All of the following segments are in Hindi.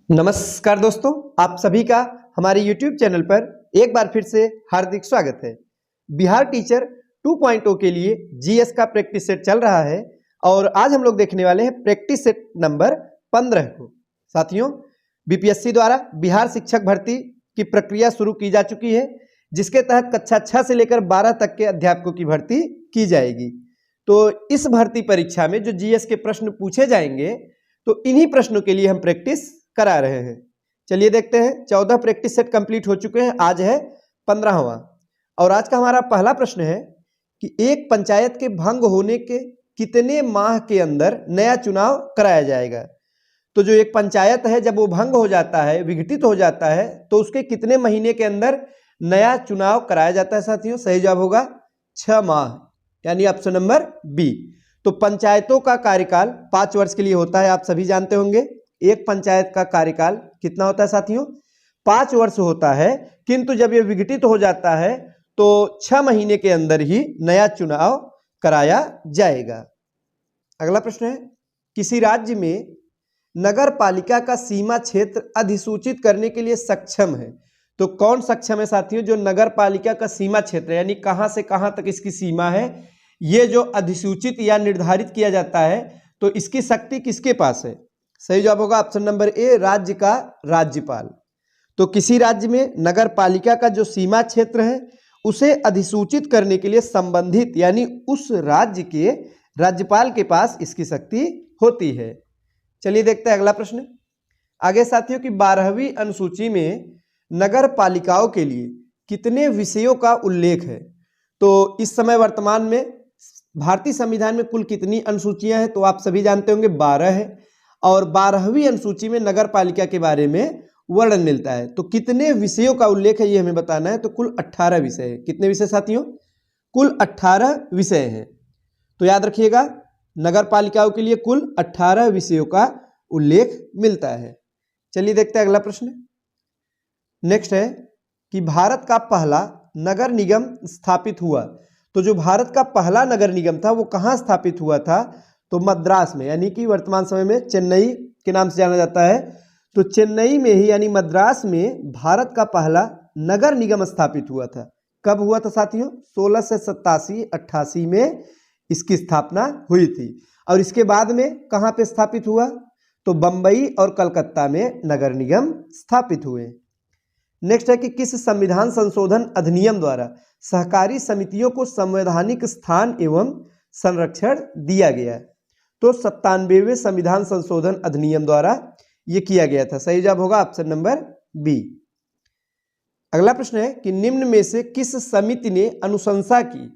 नमस्कार दोस्तों, आप सभी का हमारे YouTube चैनल पर एक बार फिर से हार्दिक स्वागत है। बिहार टीचर 2.0 के लिए जीएस का प्रैक्टिस सेट चल रहा है और आज हम लोग देखने वाले हैं प्रैक्टिस सेट नंबर 15 को। साथियों, बीपीएससी द्वारा बिहार शिक्षक भर्ती की प्रक्रिया शुरू की जा चुकी है, जिसके तहत कक्षा 6 से लेकर 12 तक के अध्यापकों की भर्ती की जाएगी। तो इस भर्ती परीक्षा में जो जीएस के प्रश्न पूछे जाएंगे, तो इन्हीं प्रश्नों के लिए हम प्रैक्टिस करा रहे हैं। चलिए देखते हैं। 14 प्रैक्टिस सेट कंप्लीट हो चुके हैं, आज है 15वां और आज का हमारा पहला प्रश्न है कि एक पंचायत के भंग होने के कितने माह के अंदर नया चुनाव कराया जाएगा। तो जो एक पंचायत है, जब वो भंग हो जाता है, विघटित हो जाता है, तो उसके कितने महीने के अंदर नया चुनाव कराया जाता है। साथियों, सही जवाब होगा 6 माह, यानी ऑप्शन नंबर बी। तो पंचायतों का कार्यकाल 5 वर्ष के लिए होता है, आप सभी जानते होंगे। एक पंचायत का कार्यकाल कितना होता है साथियों? 5 वर्ष होता है, किंतु जब ये विघटित हो जाता है तो 6 महीने के अंदर ही नया चुनाव कराया जाएगा। अगला प्रश्न है, किसी राज्य में नगर पालिका का सीमा क्षेत्र अधिसूचित करने के लिए सक्षम है। तो कौन सक्षम है साथियों? जो नगर पालिका का सीमा क्षेत्र, यानी कहां से कहां तक इसकी सीमा है, ये जो अधिसूचित या निर्धारित किया जाता है, तो इसकी शक्ति किसके पास है? सही जवाब होगा ऑप्शन नंबर ए, राज्य का राज्यपाल। तो किसी राज्य में नगर पालिका का जो सीमा क्षेत्र है उसे अधिसूचित करने के लिए संबंधित यानी उस राज्य के राज्यपाल के पास इसकी शक्ति होती है। चलिए देखते हैं अगला प्रश्न। आगे साथियों की 12वीं अनुसूची में नगर पालिकाओं के लिए कितने विषयों का उल्लेख है। तो इस समय वर्तमान में भारतीय संविधान में कुल कितनी अनुसूचियां हैं? तो आप सभी जानते होंगे 12 है और 12वीं अनुसूची में नगर पालिका के बारे में वर्णन मिलता है। तो कितने विषयों का उल्लेख है ये हमें बताना है। तो कुल 18 विषय है। कितने विषय साथियों? कुल 18 विषय हैं। तो याद रखिएगा, नगर पालिकाओं के लिए कुल 18 विषयों का उल्लेख मिलता है। चलिए देखते हैं अगला प्रश्न। नेक्स्ट है कि भारत का पहला नगर निगम स्थापित हुआ। तो जो भारत का पहला नगर निगम था वो कहाँ स्थापित हुआ था? तो मद्रास में, यानी कि वर्तमान समय में चेन्नई के नाम से जाना जाता है। तो चेन्नई में ही यानी मद्रास में भारत का पहला नगर निगम स्थापित हुआ था। कब हुआ था साथियों? 1687-88 में इसकी स्थापना हुई थी। और इसके बाद में कहाँ पे स्थापित हुआ? तो बंबई और कलकत्ता में नगर निगम स्थापित हुए। नेक्स्ट है कि किस संविधान संशोधन अधिनियम द्वारा सहकारी समितियों को संवैधानिक स्थान एवं संरक्षण दिया गया? तो 97वें संविधान संशोधन अधिनियम द्वारा यह किया गया था। सही जवाब होगा ऑप्शन नंबर बी। अगला प्रश्न है कि निम्न में से किस समिति ने अनुशंसा की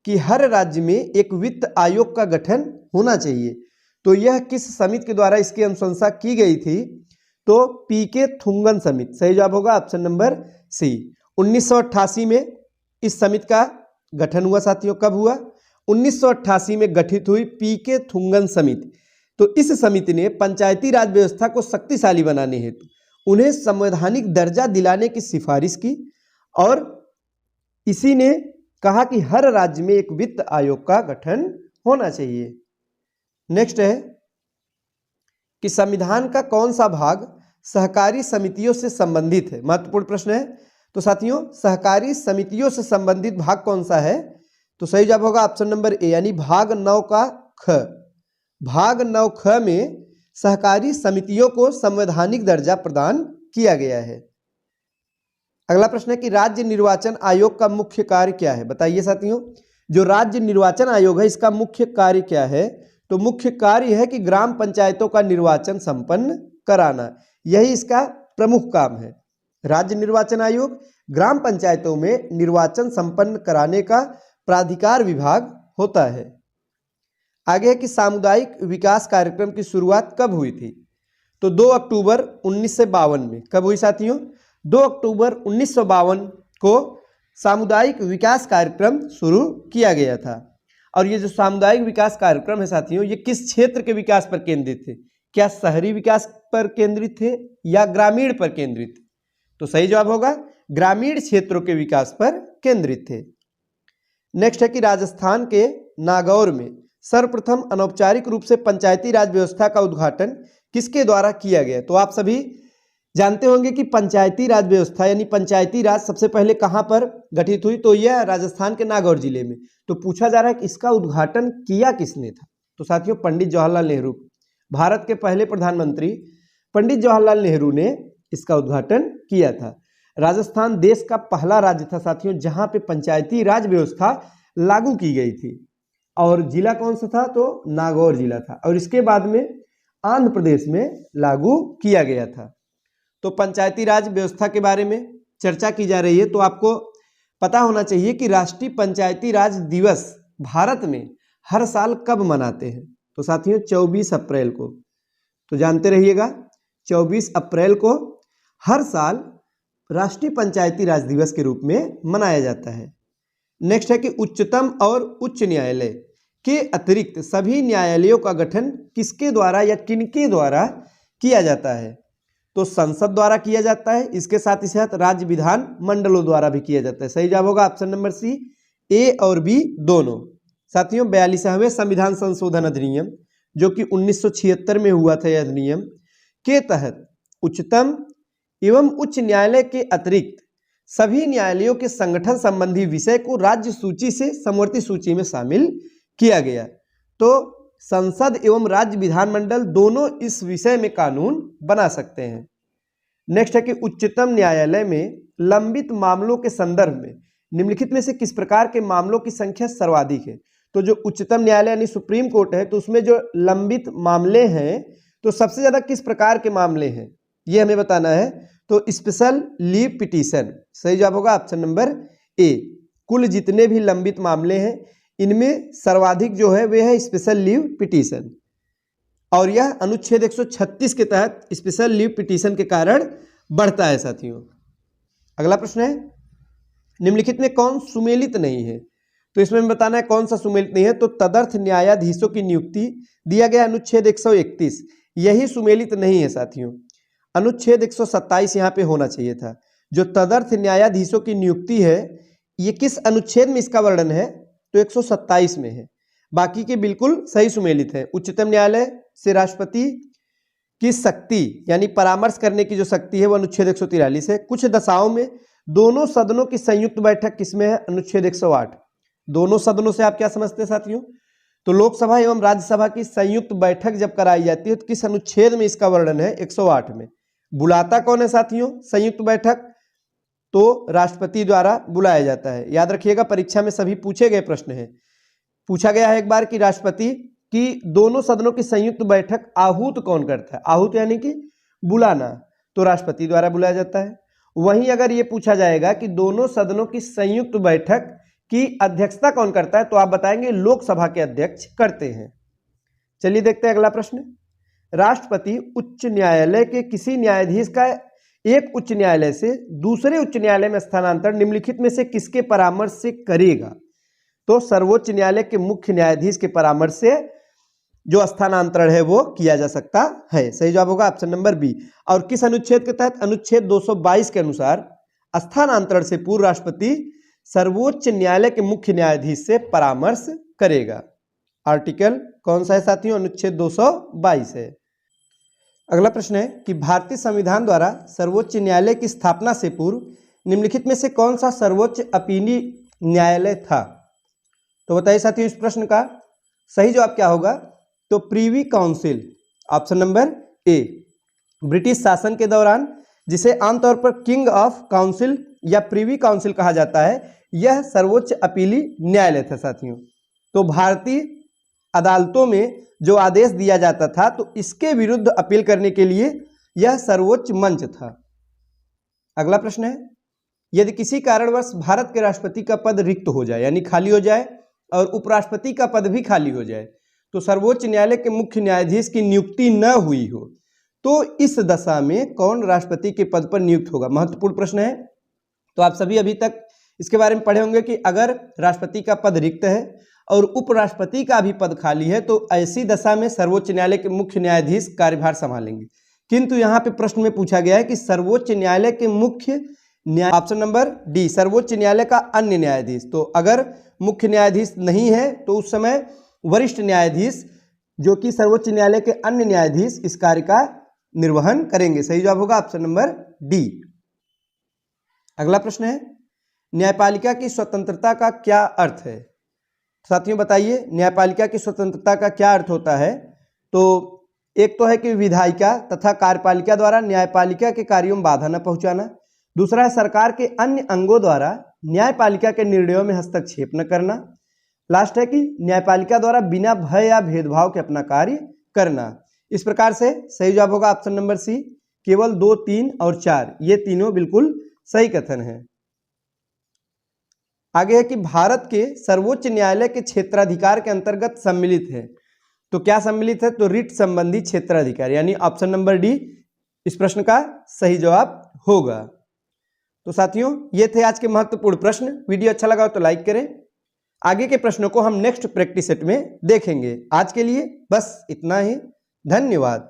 कि हर राज्य में एक वित्त आयोग का गठन होना चाहिए? तो यह किस समिति के द्वारा इसकी अनुशंसा की गई थी? तो पीके थुंगन समिति। सही जवाब होगा ऑप्शन नंबर सी। 1988 में इस समिति का गठन हुआ साथियों। कब हुआ? 1988 में गठित हुई पीके थुंगन समिति। तो इस समिति ने पंचायती राज व्यवस्था को शक्तिशाली बनाने हेतु उन्हें संवैधानिक दर्जा दिलाने की सिफारिश की और इसी ने कहा कि हर राज्य में एक वित्त आयोग का गठन होना चाहिए। नेक्स्ट है कि संविधान का कौन सा भाग सहकारी समितियों से संबंधित है? महत्वपूर्ण प्रश्न है। तो साथियों, सहकारी समितियों से संबंधित भाग कौन सा है? तो सही जवाब होगा ऑप्शन नंबर ए, यानी भाग 9 का ख। भाग 9 ख में सहकारी समितियों को संवैधानिक दर्जा प्रदान किया गया है। अगला प्रश्न है कि राज्य निर्वाचन आयोग का मुख्य कार्य क्या है? बताइए साथियों, जो राज्य निर्वाचन आयोग है इसका मुख्य कार्य क्या है? तो मुख्य कार्य है कि ग्राम पंचायतों का निर्वाचन संपन्न कराना, यही इसका प्रमुख काम है। राज्य निर्वाचन आयोग ग्राम पंचायतों में निर्वाचन संपन्न कराने का प्राधिकार विभाग होता है। आगे है कि सामुदायिक विकास कार्यक्रम की शुरुआत कब हुई थी? तो 2 अक्टूबर 1952 में। कब हुई साथियों? 2 अक्टूबर 1952 को सामुदायिक विकास कार्यक्रम शुरू किया गया था। और ये जो सामुदायिक विकास कार्यक्रम है साथियों, ये किस क्षेत्र के विकास पर केंद्रित थे? क्या शहरी विकास पर केंद्रित थे या ग्रामीण पर केंद्रित? तो सही जवाब होगा ग्रामीण क्षेत्रों के विकास पर केंद्रित थे। नेक्स्ट है कि राजस्थान के नागौर में सर्वप्रथम अनौपचारिक रूप से पंचायती राज व्यवस्था का उद्घाटन किसके द्वारा किया गया? तो आप सभी जानते होंगे कि पंचायती राज व्यवस्था यानी पंचायती राज सबसे पहले कहां पर गठित हुई? तो यह राजस्थान के नागौर जिले में। तो पूछा जा रहा है कि इसका उद्घाटन किया किसने था? तो साथियों, पंडित जवाहरलाल नेहरू, भारत के पहले प्रधानमंत्री पंडित जवाहरलाल नेहरू ने इसका उद्घाटन किया था। राजस्थान देश का पहला राज्य था साथियों जहां पे पंचायती राज व्यवस्था लागू की गई थी। और जिला कौन सा था? तो नागौर जिला था। और इसके बाद में आंध्र प्रदेश में लागू किया गया था। तो पंचायती राज व्यवस्था के बारे में चर्चा की जा रही है, तो आपको पता होना चाहिए कि राष्ट्रीय पंचायती राज दिवस भारत में हर साल कब मनाते हैं? तो साथियों 24 अप्रैल को। तो जानते रहिएगा 24 अप्रैल को हर साल राष्ट्रीय पंचायती राज दिवस के रूप में मनाया जाता है। नेक्स्ट है कि उच्चतम और उच्च न्यायालय के अतिरिक्त सभी न्यायालयों का गठन किसके द्वारा या किनके द्वारा किया जाता है? तो संसद द्वारा किया जाता है। इसके साथ ही साथ राज्य विधान मंडलों द्वारा भी किया जाता है। सही जवाब होगा ऑप्शन नंबर सी, ए और बी दोनों। साथियों 42वें संविधान संशोधन अधिनियम जो कि 1976 में हुआ था, यह अधिनियम के तहत उच्चतम एवं उच्च न्यायालय के अतिरिक्त सभी न्यायालयों के संगठन संबंधी विषय को राज्य सूची से समवर्ती सूची में शामिल किया गया। तो संसद एवं राज्य विधानमंडल दोनों इस विषय में कानून बना सकते हैं। नेक्स्ट है कि उच्चतम न्यायालय में लंबित मामलों के संदर्भ में निम्नलिखित में से किस प्रकार के मामलों की संख्या सर्वाधिक है? तो जो उच्चतम न्यायालय यानी सुप्रीम कोर्ट है, तो उसमें जो लंबित मामले हैं तो सबसे ज्यादा किस प्रकार के मामले हैं ये हमें बताना है। तो स्पेशल लीव पिटीशन। सही जवाब होगा ऑप्शन नंबर ए। कुल जितने भी लंबित मामले हैं इनमें सर्वाधिक जो है वे है स्पेशल लीव पिटीशन। और यह अनुच्छेद 136 के तहत स्पेशल लीव पिटीशन के कारण बढ़ता है साथियों। अगला प्रश्न है निम्नलिखित में कौन सुमेलित नहीं है? तो इसमें बताना है कौन सा सुमेलित नहीं है। तो तदर्थ न्यायाधीशों की नियुक्ति दिया गया अनुच्छेद 131, यही सुमेलित नहीं है साथियों। अनुच्छेद 127 यहाँ पे होना चाहिए था। जो तदर्थ न्यायाधीशों की नियुक्ति है ये किस अनुच्छेद में इसका वर्णन है? तो 127 में है। बाकी के बिल्कुल सही सुमेलित है। उच्चतम न्यायालय से राष्ट्रपति की शक्ति यानी परामर्श करने की जो शक्ति है वो अनुच्छेद 143 है। कुछ दशाओं में दोनों सदनों की संयुक्त बैठक किसमें है? अनुच्छेद 108। दोनों सदनों से आप क्या समझते हैं साथियों? तो लोकसभा एवं राज्यसभा की संयुक्त बैठक जब कराई जाती है तो किस अनुच्छेद में इसका वर्णन है? 108 में। बुलाता कौन है साथियों संयुक्त बैठक? तो राष्ट्रपति द्वारा बुलाया जाता है। याद रखिएगा परीक्षा में सभी पूछे गए प्रश्न है। पूछा गया है एक बार कि राष्ट्रपति की दोनों सदनों की संयुक्त बैठक आहूत कौन करता है? आहूत यानी कि बुलाना, तो राष्ट्रपति द्वारा बुलाया जाता है। वहीं अगर ये पूछा जाएगा कि दोनों सदनों की संयुक्त बैठक की अध्यक्षता कौन करता है? तो आप बताएंगे लोकसभा के अध्यक्ष करते हैं। चलिए देखते हैं अगला प्रश्न। राष्ट्रपति उच्च न्यायालय के किसी न्यायाधीश का एक उच्च न्यायालय से दूसरे उच्च न्यायालय में स्थानांतरण निम्नलिखित में से किसके परामर्श से करेगा? तो सर्वोच्च न्यायालय के मुख्य न्यायाधीश के परामर्श से जो स्थानांतरण है वो किया जा सकता है। सही जवाब होगा ऑप्शन नंबर बी। और किस अनुच्छेद के तहत? अनुच्छेद 222 के अनुसार स्थानांतरण से पूर्व राष्ट्रपति सर्वोच्च न्यायालय के मुख्य न्यायाधीश से परामर्श करेगा। आर्टिकल कौन सा है साथियों? अनुच्छेद 222 है। अगला प्रश्न है कि भारतीय संविधान द्वारा सर्वोच्च न्यायालय की स्थापना से पूर्व निम्नलिखित में से कौन सा सर्वोच्च अपीली न्यायालय था? तो बताइए साथियों इस प्रश्न का सही जवाब क्या होगा? तो Privi council, option number A. British शासन के दौरान जिसे आमतौर पर किंग ऑफ काउंसिल या प्रीवी काउंसिल कहा जाता है, यह सर्वोच्च अपीली न्यायालय था साथियों। तो भारतीय अदालतों में जो आदेश दिया जाता था तो इसके विरुद्ध अपील करने के लिए यह सर्वोच्च मंच था। अगला प्रश्न है यदि किसी कारणवश भारत के राष्ट्रपति का पद रिक्त हो जाए यानी खाली हो जाए और उपराष्ट्रपति का पद भी खाली हो जाए तो सर्वोच्च न्यायालय के मुख्य न्यायाधीश की नियुक्ति न हुई हो तो इस दशा में कौन राष्ट्रपति के पद पर नियुक्त होगा? महत्वपूर्ण प्रश्न है। तो आप सभी अभी तक इसके बारे में पढ़े होंगे कि अगर राष्ट्रपति का पद रिक्त है और उपराष्ट्रपति का भी पद खाली है तो ऐसी दशा में सर्वोच्च न्यायालय के मुख्य न्यायाधीश कार्यभार संभालेंगे। किंतु यहाँ पे प्रश्न में पूछा गया है कि सर्वोच्च न्यायालय के मुख्य न्याय, ऑप्शन नंबर डी, सर्वोच्च न्यायालय का अन्य न्यायाधीश। तो अगर मुख्य न्यायाधीश नहीं है तो उस समय वरिष्ठ न्यायाधीश जो कि सर्वोच्च न्यायालय के अन्य न्यायाधीश इस कार्य का निर्वहन करेंगे। सही जवाब होगा ऑप्शन नंबर डी। अगला प्रश्न है, न्यायपालिका की स्वतंत्रता का क्या अर्थ है? साथियों बताइए, न्यायपालिका की स्वतंत्रता का क्या अर्थ होता है? तो एक तो है कि विधायिका तथा कार्यपालिका द्वारा न्यायपालिका के कार्यों में बाधा न पहुंचाना। दूसरा है सरकार के अन्य अंगों द्वारा न्यायपालिका के निर्णयों में हस्तक्षेप न करना। लास्ट है कि न्यायपालिका द्वारा बिना भय या भेदभाव के अपना कार्य करना। इस प्रकार से सही जवाब होगा ऑप्शन नंबर सी। केवल 2, 3 और 4 ये तीनों बिल्कुल सही कथन है। आगे है कि भारत के सर्वोच्च न्यायालय के क्षेत्राधिकार के अंतर्गत सम्मिलित है। तो क्या सम्मिलित है? तो रिट संबंधी क्षेत्राधिकार, यानी ऑप्शन नंबर डी इस प्रश्न का सही जवाब होगा। तो साथियों ये थे आज के महत्वपूर्ण प्रश्न। वीडियो अच्छा लगा हो तो लाइक करें। आगे के प्रश्नों को हम नेक्स्ट प्रैक्टिस सेट में देखेंगे। आज के लिए बस इतना ही। धन्यवाद।